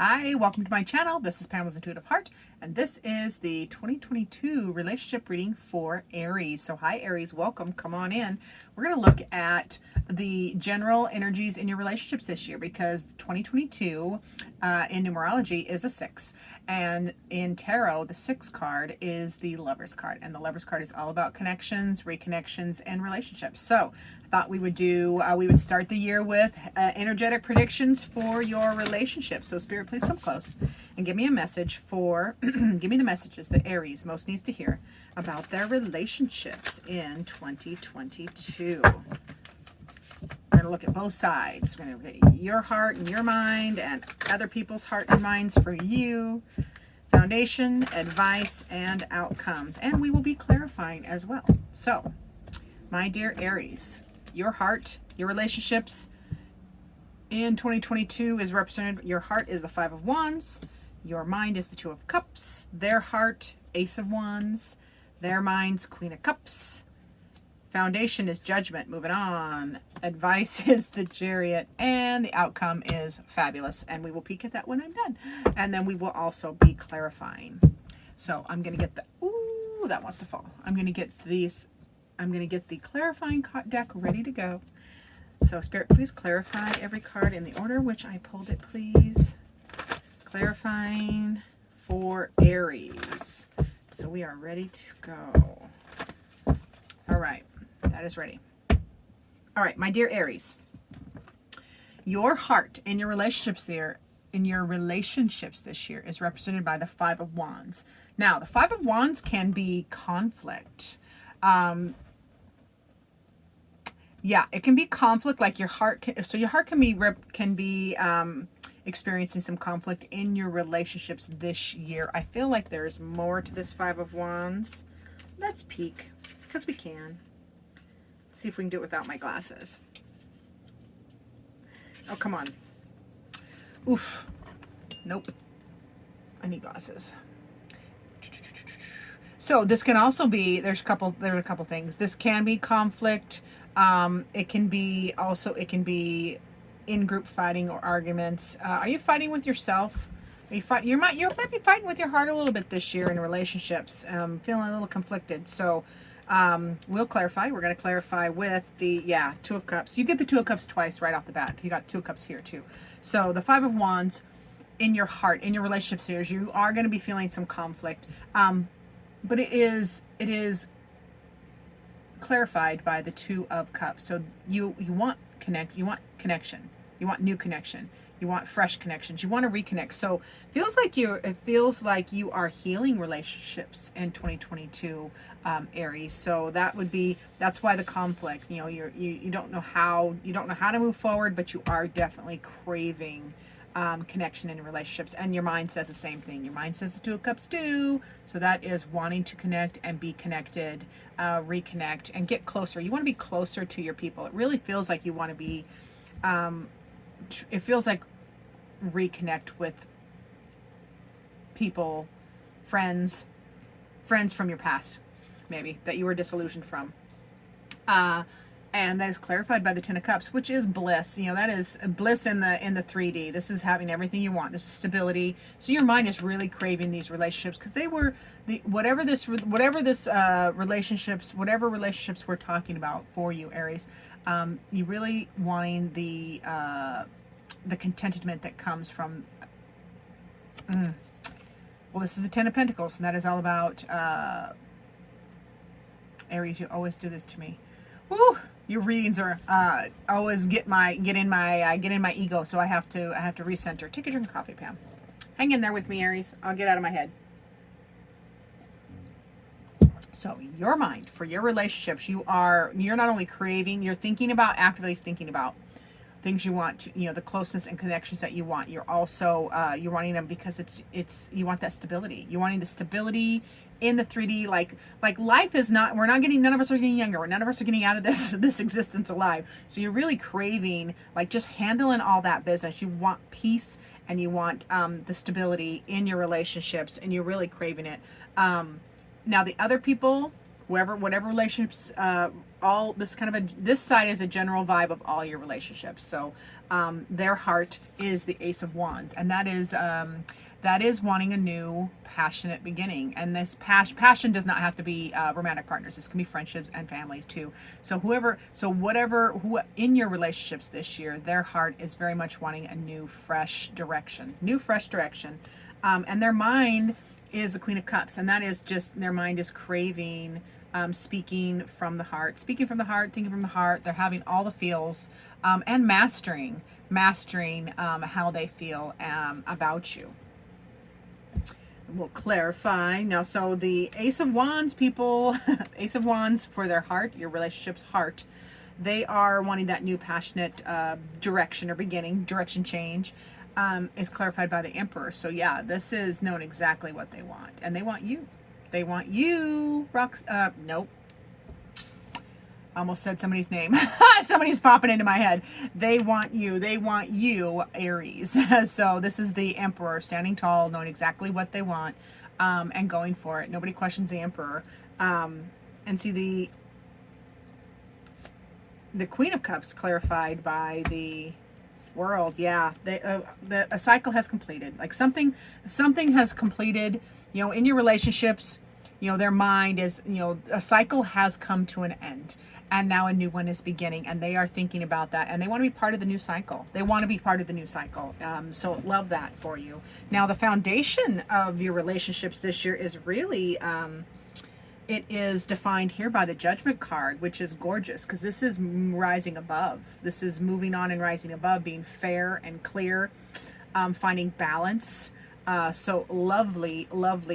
Hi, welcome to my channel. This is Pamela's Intuitive Heart, and this is the 2022 relationship reading for Aries. So hi Aries, welcome, come on in. We're going to look at the general energies in your relationships this year because 2022 in numerology is a 6, and in tarot the 6 card is the Lover's card, and the Lover's card is all about connections, reconnections, and relationships. So I thought we would start the year with energetic predictions for your relationship. So Spirit, please come close and give me a message for give me the messages that Aries most needs to hear about their relationships in 2022. We're going to look at both sides. We're going to look at your heart and your mind and other people's heart and minds for you. Foundation, advice, and outcomes. And we will be clarifying as well. So, my dear Aries, your heart, your relationships in 2022 is represented. Your heart is the 5 of Wands. Your mind is the 2 of Cups. Their heart, Ace of Wands. Their minds, Queen of Cups. Foundation is Judgment. Moving on. Advice is the Chariot. And the outcome is Fabulous. And we will peek at that when I'm done. And then we will also be clarifying. So I'm going to get the... Ooh, that wants to fall. I'm going to get these... I'm going to get the clarifying deck ready to go. So Spirit, please clarify every card in the order which I pulled it, please. Clarifying for Aries. So we are ready to go. All right. That is ready. All right, my dear Aries. Your heart in your relationships this year is represented by the 5 of Wands. Now, the 5 of Wands can be conflict. Yeah, it can be conflict, like your heart your heart can be experiencing some conflict in your relationships this year. I feel like there's more to this 5 of Wands. Let's peek, because we can. See if we can do it without my glasses. Oh, come on. Oof. Nope. I need glasses. So this can also be, there are a couple things. This can be conflict. It can be in-group fighting or arguments. Are you fighting with yourself? You might be fighting with your heart a little bit this year in relationships. Feeling a little conflicted. So we'll clarify. We're going to clarify with the 2 of Cups. You get the 2 of Cups twice right off the bat. You got 2 of Cups here too. So the 5 of Wands in your heart, in your relationships here, you are going to be feeling some conflict. But it is clarified by the 2 of Cups. So you want connection. You want new connection. You want fresh connections. You want to reconnect. So it feels like you are healing relationships in 2022, Aries. So that's why the conflict. You don't know how to move forward, but you are definitely craving connection in relationships, and your mind says the same thing. Your mind says the 2 of Cups too. So that is wanting to connect and be connected, reconnect, and get closer. You want to be closer to your people. It really feels like you want to be. It feels like reconnect with people, friends from your past, maybe that you were disillusioned from. And that is clarified by the 10 of Cups, which is bliss. That is bliss in the 3D. This is having everything you want. This is stability. So your mind is really craving these relationships because they were whatever relationships we're talking about for you, Aries. You really wanting the contentment that comes from. Well, this is the 10 of Pentacles, and that is all about Aries. You always do this to me. Woo! Your readings are always get in my ego, so I have to recenter. Take a drink of coffee, Pam. Hang in there with me, Aries. I'll get out of my head. So your mind for your relationships, you're not only craving, you're actively thinking about things you want to, the closeness and connections that you want. You're also you're wanting them because you want that stability. You're wanting the stability in the 3D, like life is not. None of us are getting younger. None of us are getting out of this existence alive. So you're really craving just handling all that business. You want peace and you want the stability in your relationships, and you're really craving it. Now the other people whatever relationships, all this kind of this side is a general vibe of all your relationships. So their heart is the Ace of Wands, and that is wanting a new passionate beginning. And this passion does not have to be romantic partners. This can be friendships and families too. So who in your relationships this year, their heart is very much wanting a new fresh direction. And their mind is the Queen of Cups, and that is just their mind is craving speaking from the heart, thinking from the heart. They're having all the feels, and mastering how they feel about you. We'll clarify now. So the Ace of Wands people, Ace of Wands for their heart, your relationship's heart, they are wanting that new passionate direction or beginning, direction change, is clarified by the Emperor. So yeah, this is known exactly what they want, and they want you. They want you, nope. Almost said somebody's name. Somebody's popping into my head. They want you, Aries. So this is the Emperor standing tall, knowing exactly what they want, and going for it. Nobody questions the Emperor. And see the Queen of Cups clarified by the World. Yeah, a cycle has completed. Like something has completed. In your relationships, their mind is, a cycle has come to an end. And now a new one is beginning, and they are thinking about that, and they want to be part of the new cycle. So love that for you. Now, the foundation of your relationships this year is really, it is defined here by the Judgment card, which is gorgeous, because this is rising above. This is moving on and rising above, being fair and clear, finding balance. So lovely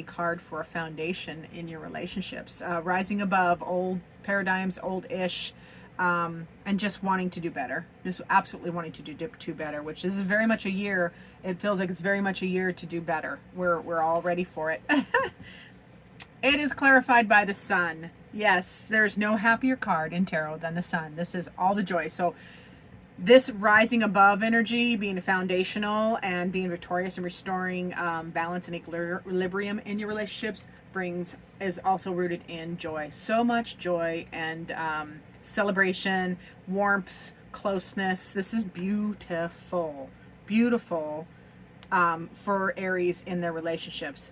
card for a foundation in your relationships. Rising above old paradigms, old-ish, and just wanting to do better. Just absolutely wanting to do better, which is very much a year. It feels like it's very much a year to do better. We're all ready for it. It is clarified by the Sun. Yes, there's no happier card in tarot than the Sun. This is all the joy. So this rising above energy, being foundational and being victorious and restoring balance and equilibrium in your relationships is also rooted in joy. So much joy and celebration, warmth, closeness. This is beautiful for Aries in their relationships.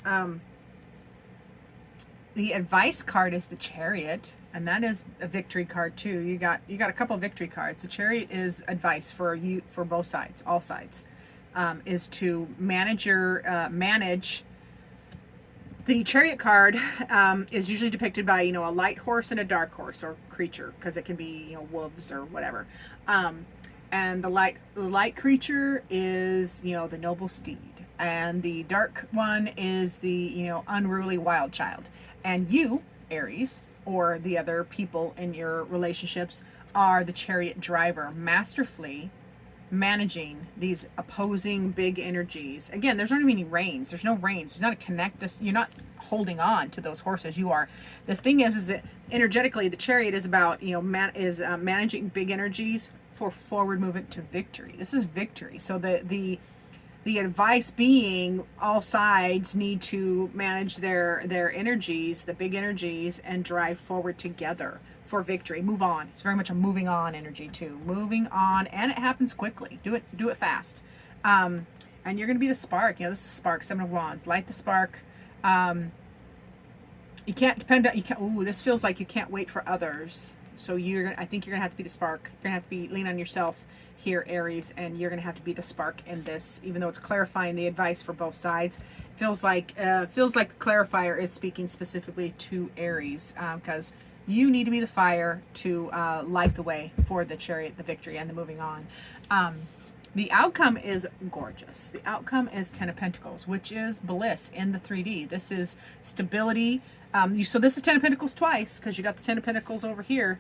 The advice card is the Chariot, and that is a victory card too. You got a couple of victory cards. The Chariot is advice for you, for both sides, all sides, is to manage the Chariot card is usually depicted by a light horse and a dark horse or creature, because it can be wolves or whatever. And the light creature is the noble steed, and the dark one is the unruly wild child. And you, Aries, or the other people in your relationships, are the Chariot driver, masterfully managing these opposing big energies. Again, there's not even any reins. There's no reins. There's not a connect. You're not holding on to those horses. You are. The thing is that energetically, the Chariot is about managing big energies for forward movement to victory. This is victory. So the advice being all sides need to manage their energies, the big energies, and drive forward together for victory. Move on. It's very much a moving on energy too. Moving on, and it happens quickly. Do it fast. And you're going to be the spark. This is spark, Seven of Wands. Light the spark. You can't depend on, this feels like you can't wait for others. So I think you're going to have to be the spark. You're going to have to lean on yourself here, Aries, and you're going to have to be the spark in this, even though it's clarifying the advice for both sides. Feels like the clarifier is speaking specifically to Aries, because you need to be the fire to light the way for the Chariot, the victory, and the moving on. The outcome is gorgeous. The outcome is Ten of Pentacles, which is bliss in the 3D. This is stability. So this is Ten of Pentacles twice, because you got the Ten of Pentacles over here,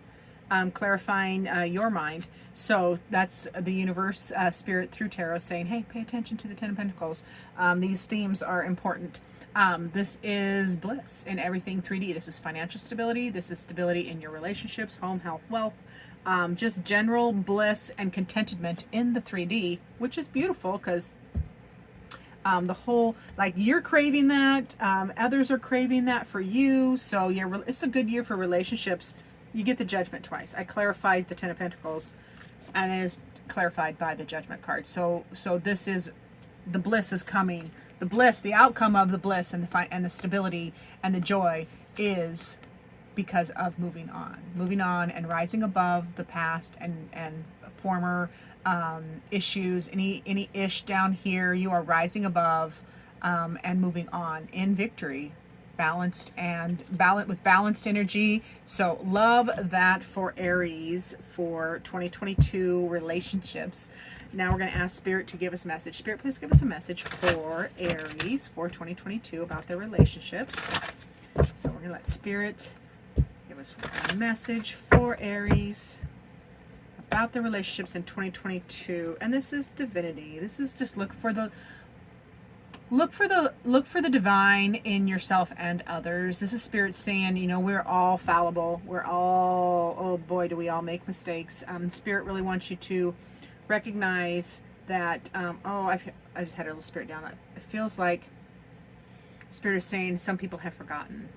clarifying your mind. So that's the universe, spirit through tarot saying, hey, pay attention to the Ten of Pentacles. These themes are important. This is bliss in everything 3D. This is financial stability. This is stability in your relationships, home, health, wealth. Just general bliss and contentment in the 3D, which is beautiful, because The whole, like, you're craving that, others are craving that for you. So yeah, it's a good year for relationships. You get the Judgment twice. I clarified the Ten of Pentacles, and it is clarified by the Judgment card. So this is, the bliss is coming. The bliss, the outcome of the bliss and the stability and the joy is because of moving on and rising above the past and former issues, any ish down here. You are rising above and moving on in victory, balanced with balanced energy. So love that for Aries for 2022 relationships. Now we're going to ask Spirit to give us a message. Spirit, please give us a message for Aries for 2022 about their relationships. So we're going to let Spirit give us a message for Aries about the relationships in 2022. And this is divinity. This is just look for the divine in yourself and others. This is Spirit saying, you know, we're all fallible. We're all, oh boy, do we all make mistakes. Spirit really wants you to recognize that, I just had a little spirit down. It feels like Spirit is saying some people have forgotten.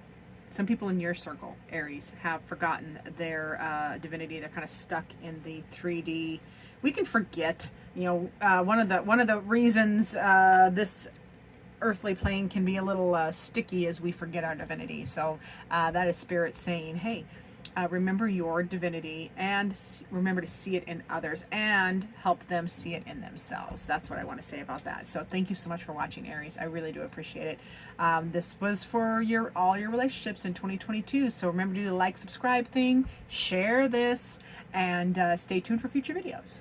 Some people in your circle, Aries, have forgotten their divinity. They're kind of stuck in the 3D. We can forget, you know, one of the reasons this earthly plane can be a little sticky as we forget our divinity. So that is Spirit saying, hey, remember your divinity and remember to see it in others and help them see it in themselves. That's what I want to say about that. So thank you so much for watching, Aries. I really do appreciate it. This was for all your relationships in 2022. So remember to do the like, subscribe thing, share this, and stay tuned for future videos.